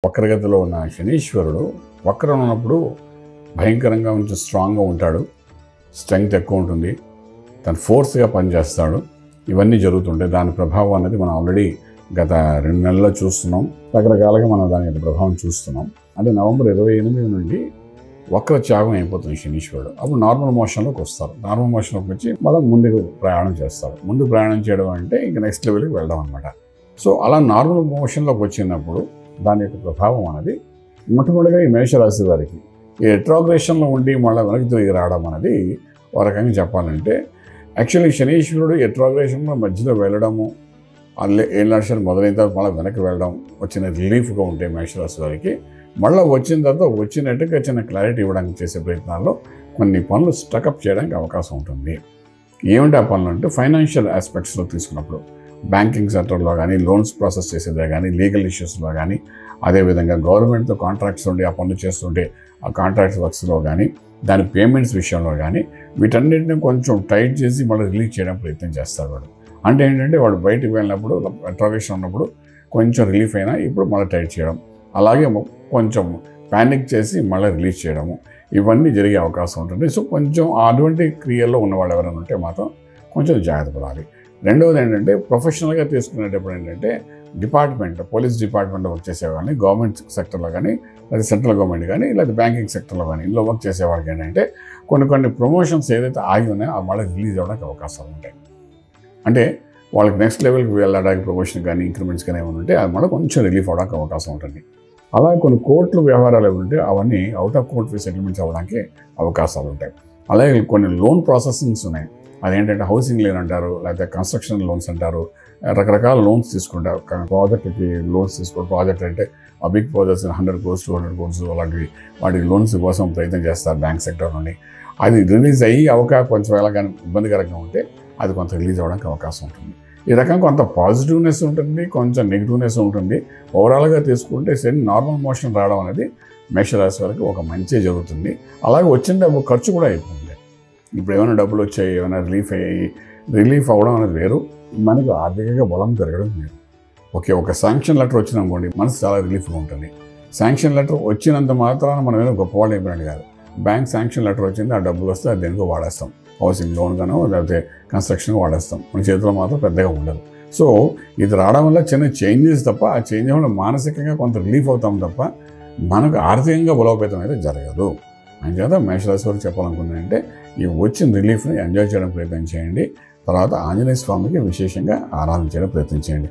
వక్రగతిలో ఉన్న శనీశ్వరుడు వక్రం ఉన్నప్పుడు భయంకరంగా కొంచెం స్ట్రాంగ్గా ఉంటాడు, స్ట్రెంగ్త్ ఎక్కువ ఉంటుంది, తను ఫోర్స్గా పనిచేస్తాడు. ఇవన్నీ జరుగుతుంటాయి. దాని ప్రభావం అనేది మనం ఆల్రెడీ గత 2 నెలల్లో చూస్తున్నాం. రకరకాలుగా మనం దాని యొక్క ప్రభావం చూస్తున్నాం. అంటే నవంబర్ 28 నుండి వక్ర త్యాగం అయిపోతుంది శనీశ్వరుడు. అప్పుడు నార్మల్ మోషన్లోకి వస్తారు. నార్మల్ మోషన్లోకి వచ్చి మళ్ళీ ముందుకు ప్రయాణం చేస్తారు. ముందు ప్రయాణం చేయడం అంటే ఇంకా నెక్స్ట్ లెవెల్కి వెళ్ళడం అనమాట. సో అలా నార్మల్ మోషన్లోకి వచ్చినప్పుడు దాని యొక్క ప్రభావం అనేది మొట్టమొదటిగా ఈ మేషరాశి వారికి ఈ రెట్రోగ్రేషన్లో ఉండి మళ్ళీ వెనక్కి తిరిగి రావడం అనేది ఒక రకంగా చెప్పాలంటే, యాక్చువల్లీ శనీశ్వరుడు రెట్రోగ్రేషన్లో మధ్యలో వెళ్ళడము, ఏళ్ళ లక్షలు మొదలైన తర్వాత మళ్ళీ వెనక్కి వెళ్ళడం వచ్చిన రిలీఫ్గా ఉంటే మేషరాశి వారికి, మళ్ళీ వచ్చిన తర్వాత వచ్చినట్టుగా చిన్న క్లారిటీ ఇవ్వడానికి చేసే ప్రయత్నాల్లో కొన్ని పనులు స్టకప్ చేయడానికి అవకాశం ఉంటుంది. ఏమిటి ఆ పనులు అంటే, ఫైనాన్షియల్ ఆస్పెక్ట్స్లో తీసుకున్నప్పుడు బ్యాంకింగ్ సెక్టర్లో కానీ, లోన్స్ ప్రాసెస్ చేసేదే కానీ, లీగల్ ఇష్యూస్లో కానీ, అదేవిధంగా గవర్నమెంట్తో కాంట్రాక్ట్స్ ఉండి ఆ పనులు చేస్తుంటే ఆ కాంట్రాక్ట్స్ వర్క్స్లో కానీ, దాని పేమెంట్స్ విషయంలో కానీ, వీటన్నిటిని కొంచెం టైట్ చేసి మళ్ళీ రిలీజ్ చేయడం ప్రయత్నం చేస్తారు వాడు. అంటే ఏంటంటే వాడు బయటికి వెళ్ళినప్పుడు రెట్రోగ్రేషన్ ఉన్నప్పుడు కొంచెం రిలీఫ్ అయినా ఇప్పుడు మళ్ళీ టైట్ చేయడం, అలాగే కొంచెం ప్యానిక్ చేసి మళ్ళీ రిలీజ్ చేయడము, ఇవన్నీ జరిగే అవకాశం ఉంటుంది. సో కొంచెం అటువంటి క్రియల్లో ఉన్నవాళ్ళు ఎవరైనా ఉంటే మాత్రం కొంచెం జాగ్రత్త పడాలి. రెండవది ఏంటంటే, ప్రొఫెషనల్గా తీసుకునేటప్పుడు ఏంటంటే డిపార్ట్మెంట్, పోలీస్ డిపార్ట్మెంట్లో వర్క్ చేసేవాళ్ళని, గవర్నమెంట్ సెక్టర్లో కానీ, లేదా సెంట్రల్ గవర్నమెంట్ కానీ, లేదా బ్యాంకింగ్ సెక్టర్లో కానీ ఇందులో వర్క్ చేసేవాళ్ళకి ఏంటంటే కొన్ని ప్రమోషన్స్ ఏదైతే ఆగి ఉన్నాయో అవి మళ్ళీ రిలీజ్ అవ్వడానికి అవకాశాలు ఉంటాయి. అంటే వాళ్ళకి నెక్స్ట్ లెవెల్కి వెళ్ళడానికి ప్రమోషన్ కానీ, ఇంక్రిమెంట్స్ కానీ ఏమైనా ఉంటే అది మళ్ళీ కొంచెం రిలీఫ్ అవ్వడానికి అవకాశం ఉంటుంది. అలాగే కొన్ని కోర్టు వ్యవహారాలు ఏమి ఉంటే అవన్నీ అవుట్ ఆఫ్ కోర్ట్ సెటిల్మెంట్స్ అవ్వడానికి అవకాశాలు ఉంటాయి. అలాగే కొన్ని లోన్ ప్రాసెసింగ్స్ ఉన్నాయి. అదేంటంటే హౌసింగ్ లోన్ అంటారు, లేకపోతే కన్స్ట్రక్షన్ లోన్స్ అంటారు, రకరకాల లోన్స్ తీసుకుంటారు. ప్రాజెక్ట్కి లోన్స్ తీసుకోవడం, ప్రాజెక్ట్ అంటే ఆ బిగ్ ప్రాజెక్ట్స్ 100 crores 200 crores అలాంటివి, వాటికి లోన్స్ కోసం ప్రయత్నం చేస్తారు బ్యాంక్ సెక్టర్ నుండి. అది రిలీజ్ అయ్యి కొంచెం ఎలాగైనా ఇబ్బందికరంగా ఉంటే అది కొంత రిలీజ్ అవ్వడానికి అవకాశం ఉంటుంది. ఈ రకంగా కొంత పాజిటివ్నెస్ ఉంటుంది, కొంచెం నెగిటివ్నెస్ ఉంటుంది. ఓవరాల్గా తీసుకుంటే శని నార్మల్ మోషన్ రావడం అనేది మేషరాశి వరకు ఒక మంచి జరుగుతుంది. అలాగే వచ్చిన డబ్బు ఖర్చు కూడా అయిపోతుంది. ఇప్పుడు ఏమైనా డబ్బులు వచ్చాయి, ఏమైనా రిలీఫ్ అవ్వడం అనేది వేరు, మనకు ఆర్థికంగా బలం పెరగడం వేరు. ఒక శాంక్షన్ లెటర్ వచ్చిననుకోండి, మనసు చాలా రిలీఫ్గా ఉంటుంది. శాంక్షన్ లెటర్ వచ్చినంత మాత్రాన మనం ఏదో గొప్పవాళ్ళు అయిపోయినట్టు కాదు. బ్యాంక్ శాంక్షన్ లెటర్ వచ్చింది, ఆ డబ్బులు వస్తే అది దేనికో వాడేస్తాం, హౌసింగ్ లోన్ గానో లేకపోతే కన్స్ట్రక్షన్గా వాడేస్తాం, మన చేతిలో మాత్రం పెద్దగా ఉండదు. సో ఇది రావడం వల్ల చిన్న చేంజెస్ తప్ప, ఆ చేంజ్ వల్ల మానసికంగా కొంత రిలీఫ్ అవుతాం తప్ప మనకు ఆర్థికంగా బలోపేతం అయితే జరగదు. అంచేత మేషరాశి వారు చెప్పాలనుకుందంటే, ఈ వచ్చిన రిలీఫ్ని ఎంజాయ్ చేయడం ప్రయత్నం చేయండి. తర్వాత ఆంజనేయ స్వామికి విశేషంగా ఆరాధన చేయడం ప్రయత్నం చేయండి.